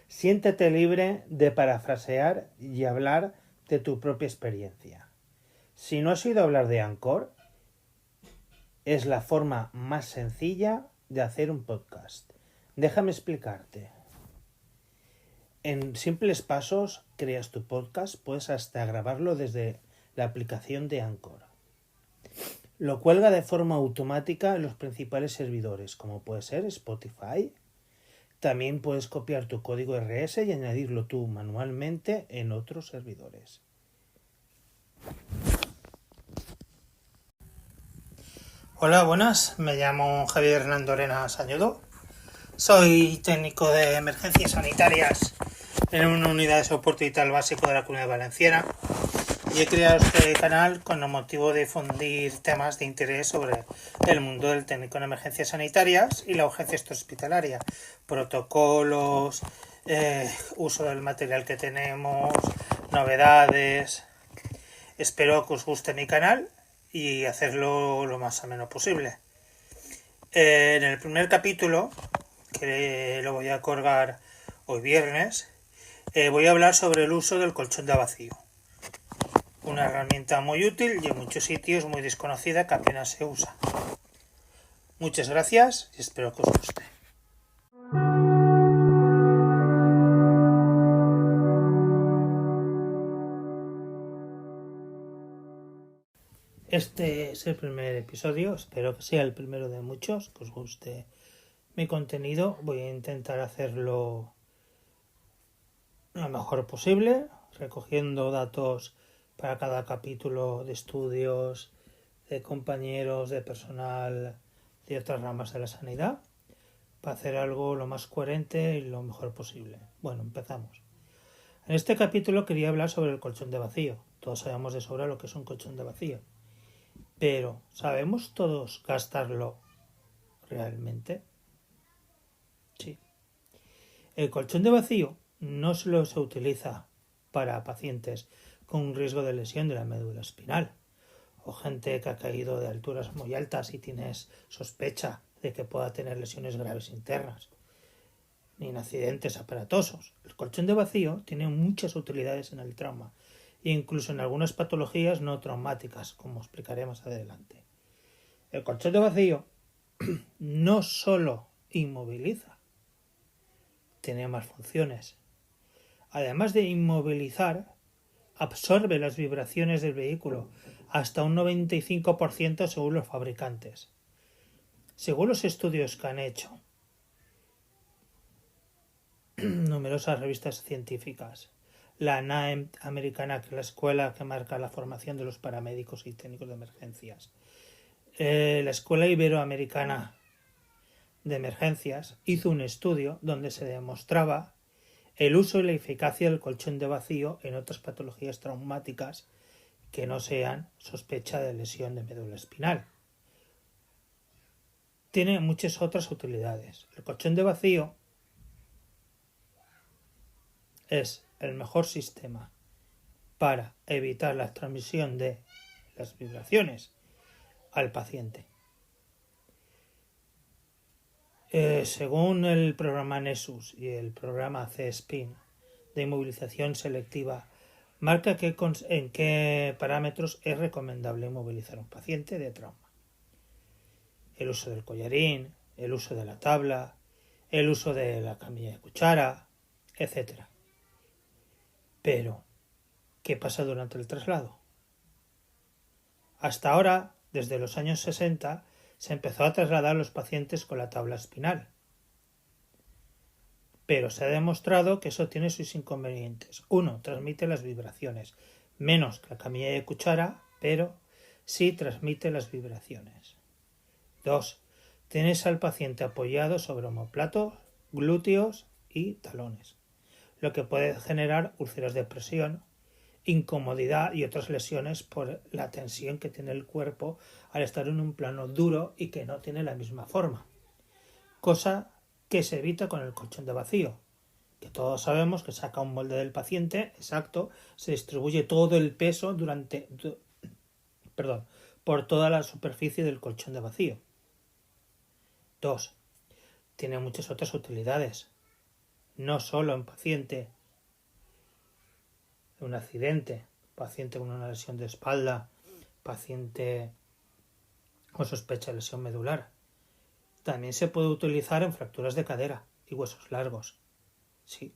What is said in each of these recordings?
Siéntete libre de parafrasear y hablar de tu propia experiencia. Si no has oído hablar de Anchor, es la forma más sencilla de hacer un podcast. Déjame explicarte. En simples pasos creas tu podcast, puedes hasta grabarlo desde la aplicación de Anchor. Lo cuelga de forma automática en los principales servidores, como puede ser Spotify. También puedes copiar tu código RS y añadirlo tú manualmente en otros servidores. Hola, buenas. Me llamo Javier Hernando Arenas Añudo. Soy técnico de emergencias sanitarias en una unidad de soporte vital básico de la Comunidad Valenciana y he creado este canal con el motivo de difundir temas de interés sobre el mundo del técnico en emergencias sanitarias y la urgencia hospitalaria, protocolos, uso del material que tenemos, novedades. Espero que os guste mi canal y hacerlo lo más ameno posible. En el primer capítulo, que lo voy a colgar hoy viernes, voy a hablar sobre el uso del colchón de vacío. Una herramienta muy útil y en muchos sitios muy desconocida que apenas se usa. Muchas gracias y espero que os guste. Este es el primer episodio, espero que sea el primero de muchos, que os guste mi contenido. Voy a intentar hacerlo lo mejor posible, recogiendo datos para cada capítulo de estudios, de compañeros, de personal de otras ramas de la sanidad, para hacer algo lo más coherente y lo mejor posible. Bueno, empezamos. En este capítulo quería hablar sobre el colchón de vacío. Todos sabemos de sobra lo que es un colchón de vacío. Pero, ¿sabemos todos gastarlo realmente? Sí. El colchón de vacío no solo se utiliza para pacientes con un riesgo de lesión de la médula espinal o gente que ha caído de alturas muy altas y tienes sospecha de que pueda tener lesiones graves internas, ni en accidentes aparatosos. El colchón de vacío tiene muchas utilidades en el trauma e incluso en algunas patologías no traumáticas, como explicaré más adelante. El colchón de vacío no solo inmoviliza, tiene más funciones. Además de inmovilizar, absorbe las vibraciones del vehículo hasta un 95% según los fabricantes. Según los estudios que han hecho numerosas revistas científicas, la NAEM americana, que es la escuela que marca la formación de los paramédicos y técnicos de emergencias, la escuela iberoamericana de emergencias hizo un estudio donde se demostraba el uso y la eficacia del colchón de vacío en otras patologías traumáticas que no sean sospecha de lesión de médula espinal. Tiene muchas otras utilidades. El colchón de vacío es el mejor sistema para evitar la transmisión de las vibraciones al paciente. Según el programa NESUS y el programa C-SPIN de inmovilización selectiva, marca en qué parámetros es recomendable inmovilizar a un paciente de trauma. El uso del collarín, el uso de la tabla, el uso de la camilla de cuchara, etc. Pero, ¿qué pasa durante el traslado? Hasta ahora, desde los años 60, se empezó a trasladar a los pacientes con la tabla espinal. Pero se ha demostrado que eso tiene sus inconvenientes. 1. Transmite las vibraciones. Menos que la camilla de cuchara, pero sí transmite las vibraciones. 2. Tienes al paciente apoyado sobre omóplatos, glúteos y talones, lo que puede generar úlceras de presión, incomodidad y otras lesiones por la tensión que tiene el cuerpo al estar en un plano duro y que no tiene la misma forma. Cosa que se evita con el colchón de vacío, que todos sabemos que saca un molde del paciente, exacto, se distribuye todo el peso por toda la superficie del colchón de vacío. 2. Tiene muchas otras utilidades. no solo en paciente de un accidente, paciente con una lesión de espalda, paciente con sospecha de lesión medular. También se puede utilizar en fracturas de cadera y huesos largos. Sí.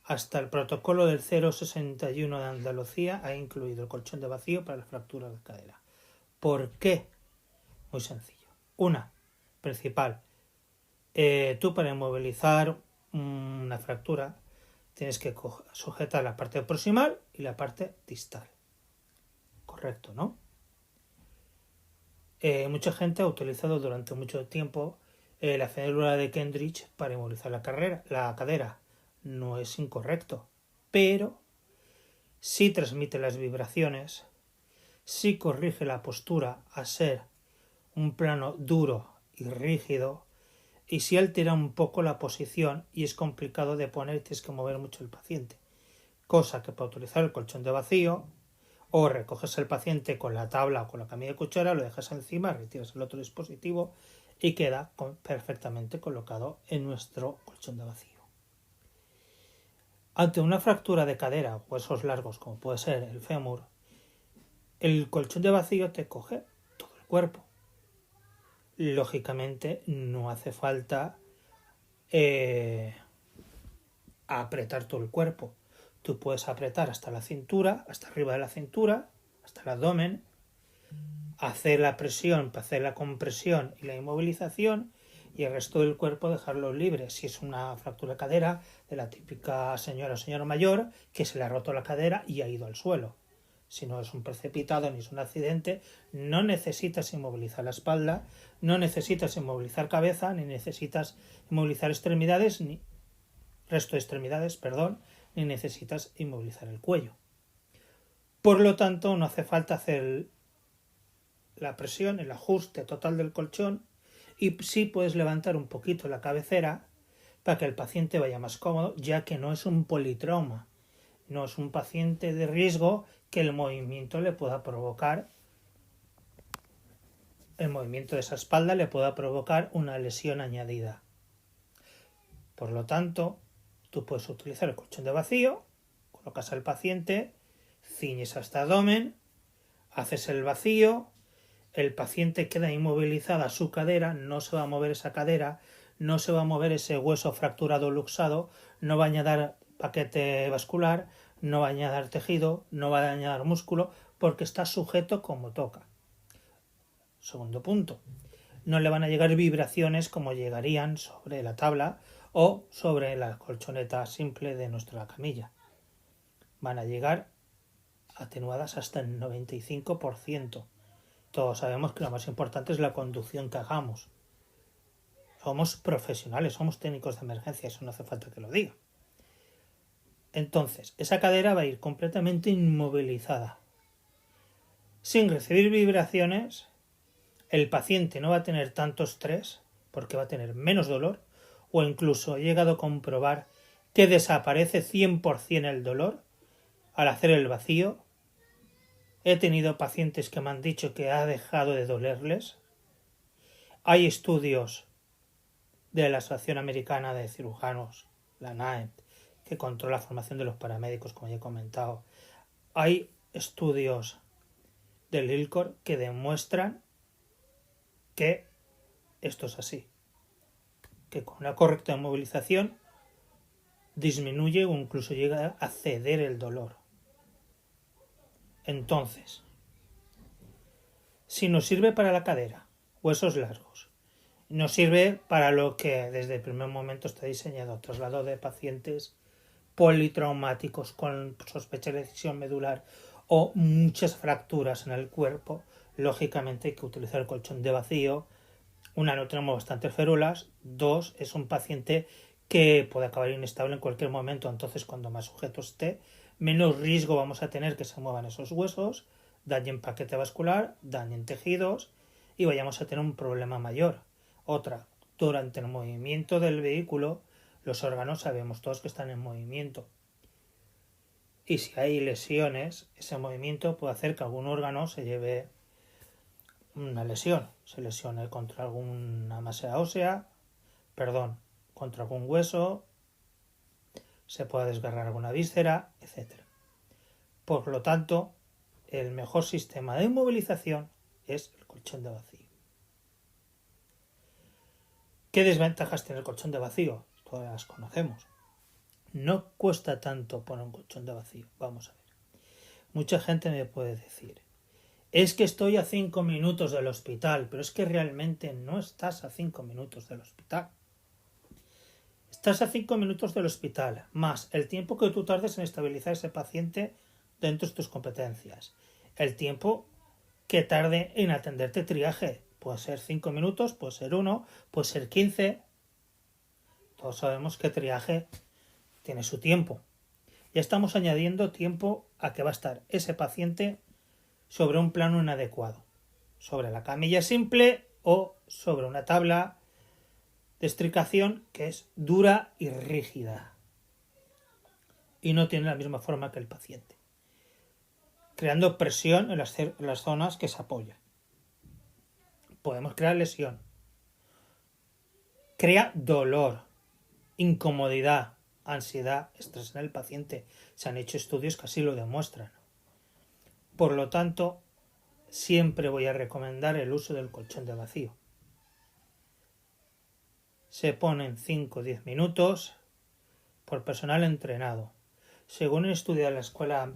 Hasta el protocolo del 061 de Andalucía ha incluido el colchón de vacío para las fracturas de cadera. ¿Por qué? Muy sencillo. Una, principal. Tú para inmovilizar una fractura tienes que sujetar la parte proximal y la parte distal. Correcto, ¿no? Mucha gente ha utilizado durante mucho tiempo la célula de Kendrick para inmovilizar la cadera. No es incorrecto, pero sí transmite las vibraciones, sí corrige la postura a ser un plano duro y rígido, y sí altera un poco la posición y es complicado de poner, tienes que mover mucho el paciente. Cosa que para utilizar el colchón de vacío, o recoges el paciente con la tabla o con la camilla de cuchara, lo dejas encima, retiras el otro dispositivo y queda perfectamente colocado en nuestro colchón de vacío. Ante una fractura de cadera o huesos largos como puede ser el fémur, el colchón de vacío te coge todo el cuerpo. Lógicamente no hace falta apretar todo el cuerpo. Tú puedes apretar hasta la cintura, hasta arriba de la cintura, hasta el abdomen, hacer la presión, hacer la compresión y la inmovilización, y el resto del cuerpo dejarlo libre. Si es una fractura de cadera de la típica señora o señor mayor que se le ha roto la cadera y ha ido al suelo. Si no es un precipitado ni es un accidente, no necesitas inmovilizar la espalda, no necesitas inmovilizar cabeza, ni necesitas inmovilizar extremidades, ni resto de extremidades, ni necesitas inmovilizar el cuello. Por lo tanto, no hace falta hacer la presión, el ajuste total del colchón, y sí puedes levantar un poquito la cabecera para que el paciente vaya más cómodo, ya que no es un politrauma, no es un paciente de riesgo que el movimiento le pueda provocar, el movimiento de esa espalda le pueda provocar una lesión añadida. Por lo tanto, tú puedes utilizar el colchón de vacío, colocas al paciente, ciñes hasta abdomen, haces el vacío, el paciente queda inmovilizada su cadera, no se va a mover esa cadera, no se va a mover ese hueso fracturado o luxado, no va a añadir paquete vascular, no va a añadir tejido, no va a añadir músculo, porque está sujeto como toca. Segundo punto, no le van a llegar vibraciones como llegarían sobre la tabla o sobre la colchoneta simple de nuestra camilla. Van a llegar atenuadas hasta el 95%. Todos sabemos que lo más importante es la conducción que hagamos. Somos profesionales, somos técnicos de emergencia, eso no hace falta que lo diga. Entonces, esa cadera va a ir completamente inmovilizada. Sin recibir vibraciones, el paciente no va a tener tanto estrés porque va a tener menos dolor, o incluso he llegado a comprobar que desaparece 100% el dolor al hacer el vacío. He tenido pacientes que me han dicho que ha dejado de dolerles. Hay estudios de la Asociación Americana de Cirujanos, la NAEM, que controla la formación de los paramédicos, como ya he comentado. Hay estudios del ILCOR que demuestran que esto es así, que con una correcta movilización disminuye o incluso llega a ceder el dolor. Entonces, si nos sirve para la cadera, huesos largos, nos sirve para lo que desde el primer momento está diseñado, traslado de pacientes politraumáticos con sospecha de lesión medular o muchas fracturas en el cuerpo, lógicamente hay que utilizar el colchón de vacío. Una, no tenemos bastantes férulas. Dos, es un paciente que puede acabar inestable en cualquier momento, entonces cuando más sujeto esté, menos riesgo vamos a tener que se muevan esos huesos, dañen paquete vascular, dañen tejidos y vayamos a tener un problema mayor. Otra, durante el movimiento del vehículo, los órganos sabemos todos que están en movimiento. Y si hay lesiones, ese movimiento puede hacer que algún órgano se lleve una lesión, se lesione contra alguna masa ósea, contra algún hueso, se puede desgarrar alguna víscera, etc. Por lo tanto, el mejor sistema de inmovilización es el colchón de vacío. ¿Qué desventajas tiene el colchón de vacío? Todas las conocemos. No cuesta tanto poner un colchón de vacío. Vamos a ver. Mucha gente me puede decir, es que estoy a 5 minutos del hospital, pero es que realmente no estás a 5 minutos del hospital. Estás a 5 minutos del hospital, más el tiempo que tú tardes en estabilizar a ese paciente dentro de tus competencias. El tiempo que tarde en atenderte triaje. Puede ser 5 minutos, puede ser 1, puede ser 15. Todos sabemos que triaje tiene su tiempo. Ya estamos añadiendo tiempo a que va a estar ese paciente sobre un plano inadecuado, sobre la camilla simple o sobre una tabla de estricación que es dura y rígida y no tiene la misma forma que el paciente, creando presión en las zonas que se apoyan. Podemos crear lesión, crea dolor, incomodidad, ansiedad, estrés en el paciente. Se han hecho estudios que así lo demuestran. Por lo tanto, siempre voy a recomendar el uso del colchón de vacío. Se ponen 5 o 10 minutos por personal entrenado. Según un estudio de la Escuela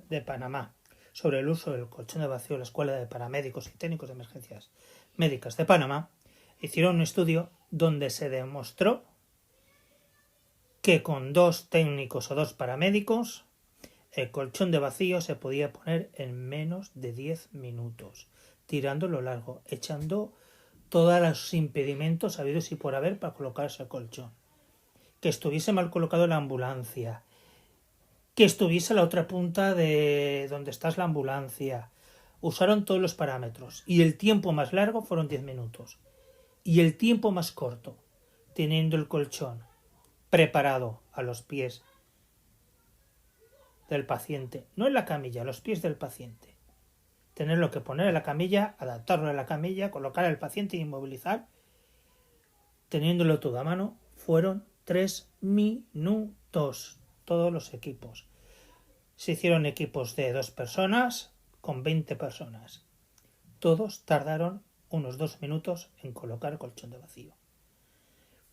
de Panamá sobre el uso del colchón de vacío, la Escuela de Paramédicos y Técnicos de Emergencias Médicas de Panamá, hicieron un estudio donde se demostró que con 2 técnicos o 2 paramédicos el colchón de vacío se podía poner en menos de 10 minutos, tirándolo largo, echando todos los impedimentos habidos y por haber para colocar ese colchón. Que estuviese mal colocado la ambulancia, que estuviese a la otra punta de donde está la ambulancia. Usaron todos los parámetros y el tiempo más largo fueron 10 minutos. Y el tiempo más corto, teniendo el colchón preparado a los pies del paciente, no en la camilla, a los pies del paciente. Tenerlo que poner en la camilla, adaptarlo a la camilla, colocar al paciente y inmovilizar, teniéndolo todo a mano, fueron 3 minutos. Todos los equipos. Se hicieron equipos de 2 personas con 20 personas. Todos tardaron unos 2 minutos en colocar el colchón de vacío.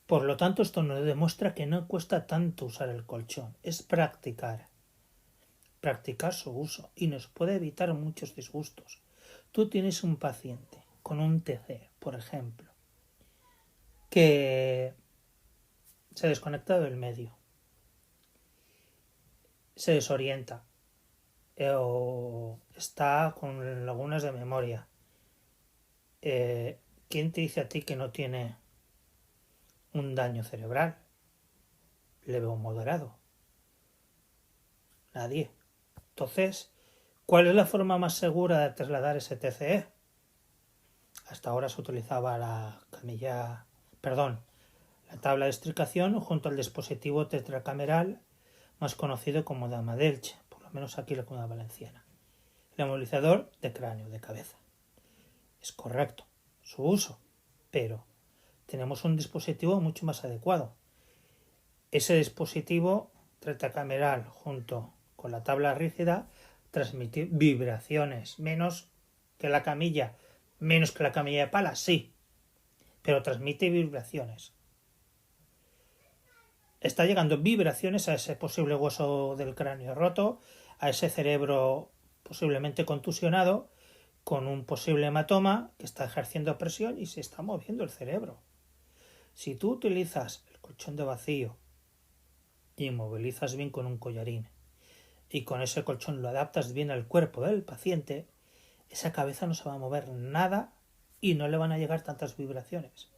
Por lo tanto, esto nos demuestra que no cuesta tanto usar el colchón. Es practicar su uso y nos puede evitar muchos disgustos. Tú tienes un paciente con un TC, por ejemplo, que se ha desconectado del medio, se desorienta o está con lagunas de memoria. ¿Quién te dice a ti que no tiene un daño cerebral leve o moderado? Nadie. Entonces, ¿cuál es la forma más segura de trasladar ese TCE? Hasta ahora se utilizaba la tabla de estricación junto al dispositivo tetracameral más conocido como Dama d'Elche, por lo menos aquí en la Comunidad Valenciana. El inmovilizador de cráneo, de cabeza. Es correcto su uso, pero tenemos un dispositivo mucho más adecuado. Ese dispositivo tetracameral junto con la tabla rígida transmite vibraciones, menos que la camilla de pala, sí, pero transmite vibraciones. Está llegando vibraciones a ese posible hueso del cráneo roto, a ese cerebro posiblemente contusionado, con un posible hematoma que está ejerciendo presión y se está moviendo el cerebro. Si tú utilizas el colchón de vacío y inmovilizas bien con un collarín y con ese colchón lo adaptas bien al cuerpo del paciente, esa cabeza no se va a mover nada y no le van a llegar tantas vibraciones.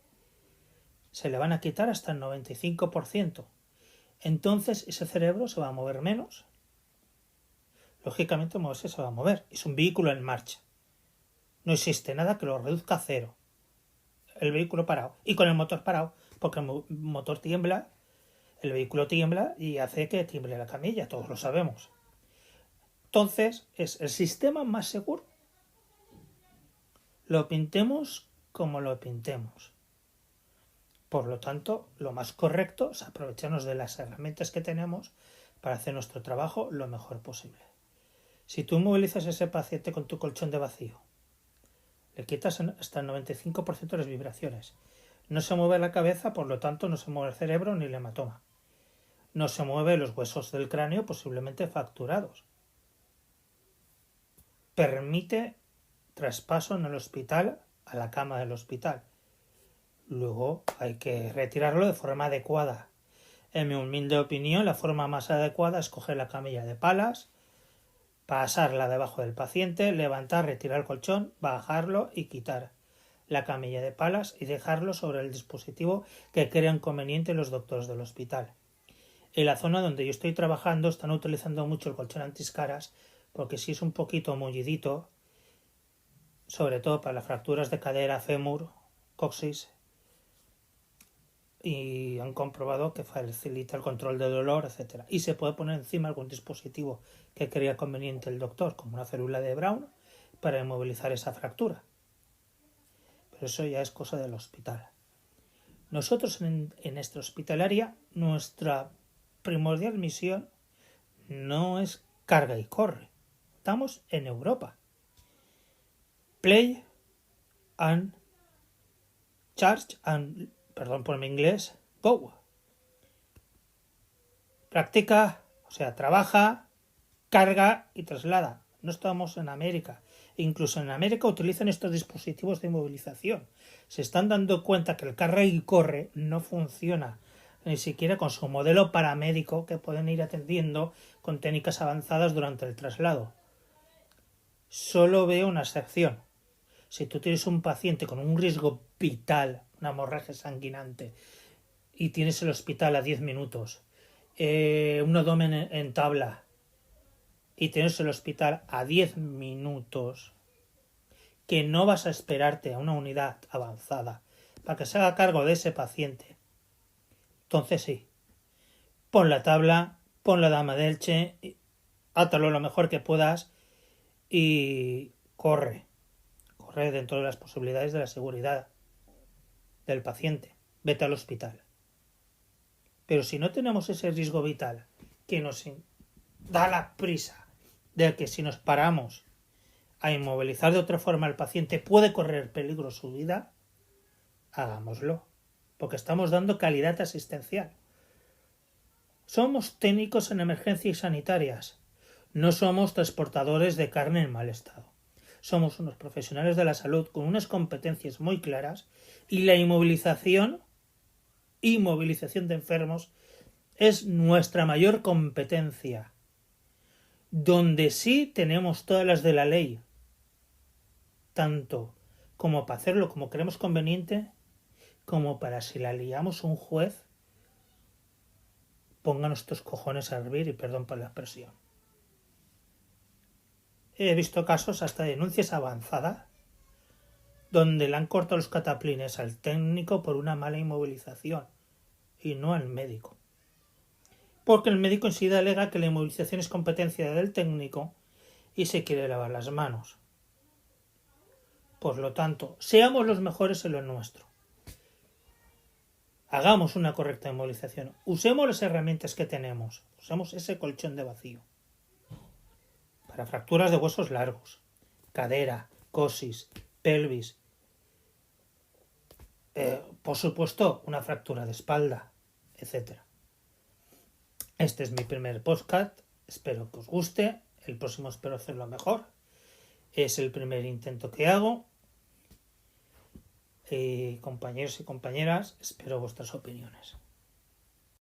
Se le van a quitar hasta el 95%. Entonces ese cerebro se va a mover menos. Lógicamente moverse se va a mover. Es un vehículo en marcha. No existe nada que lo reduzca a cero. El vehículo parado. Y con el motor parado. Porque el motor tiembla, el vehículo tiembla y hace que tiemble la camilla. Todos lo sabemos. Entonces es el sistema más seguro. Lo pintemos como lo pintemos. Por lo tanto, lo más correcto es aprovecharnos de las herramientas que tenemos para hacer nuestro trabajo lo mejor posible. Si tú movilizas a ese paciente con tu colchón de vacío, le quitas hasta el 95% de las vibraciones. No se mueve la cabeza, por lo tanto no se mueve el cerebro ni el hematoma. No se mueven los huesos del cráneo, posiblemente fracturados. Permite traspaso en el hospital a la cama del hospital. Luego hay que retirarlo de forma adecuada. En mi humilde opinión, la forma más adecuada es coger la camilla de palas, pasarla debajo del paciente, levantar, retirar el colchón, bajarlo y quitar la camilla de palas y dejarlo sobre el dispositivo que crean conveniente los doctores del hospital. En la zona donde yo estoy trabajando están utilizando mucho el colchón antiscaras porque si es un poquito mullidito, sobre todo para las fracturas de cadera, fémur, coxis, y han comprobado que facilita el control de dolor, etc. Y se puede poner encima algún dispositivo que crea conveniente el doctor, como una célula de Brown, para inmovilizar esa fractura. Pero eso ya es cosa del hospital. Nosotros en esta hospitalaria, nuestra primordial misión no es carga y corre. Estamos en Europa. Play and charge and, perdón por mi inglés, go. Practica, o sea, trabaja, carga y traslada. No estamos en América. Incluso en América utilizan estos dispositivos de inmovilización. Se están dando cuenta que el carga y corre no funciona ni siquiera con su modelo paramédico que pueden ir atendiendo con técnicas avanzadas durante el traslado. Solo veo una excepción. Si tú tienes un paciente con un riesgo vital, una hemorragia sanguinante, y tienes el hospital a 10 minutos, un abdomen en tabla, y tienes el hospital a 10 minutos, que no vas a esperarte a una unidad avanzada para que se haga cargo de ese paciente, entonces sí, pon la tabla, pon la dama de Elche, átalo lo mejor que puedas y corre dentro de las posibilidades de la seguridad del paciente, vete al hospital. Pero si no tenemos ese riesgo vital que nos da la prisa de que si nos paramos a inmovilizar de otra forma al paciente puede correr peligro su vida, hagámoslo, porque estamos dando calidad asistencial. Somos técnicos en emergencias sanitarias, no somos transportadores de carne en mal estado. Somos unos profesionales de la salud con unas competencias muy claras y la inmovilización de enfermos es nuestra mayor competencia, donde sí tenemos todas las de la ley, tanto como para hacerlo como creemos conveniente, como para si la liamos un juez, ponga nuestros cojones a hervir y perdón por la expresión. He visto casos hasta denuncias avanzadas donde le han cortado los cataplines al técnico por una mala inmovilización y no al médico. Porque el médico en sí alega que la inmovilización es competencia del técnico y se quiere lavar las manos. Por lo tanto, seamos los mejores en lo nuestro. Hagamos una correcta inmovilización. Usemos las herramientas que tenemos. Usemos ese colchón de vacío. Para fracturas de huesos largos, cadera, coxis, pelvis. Por supuesto, una fractura de espalda, etc. Este es mi primer podcast. Espero que os guste. El próximo espero hacerlo mejor. Es el primer intento que hago. Compañeros y compañeras, espero vuestras opiniones.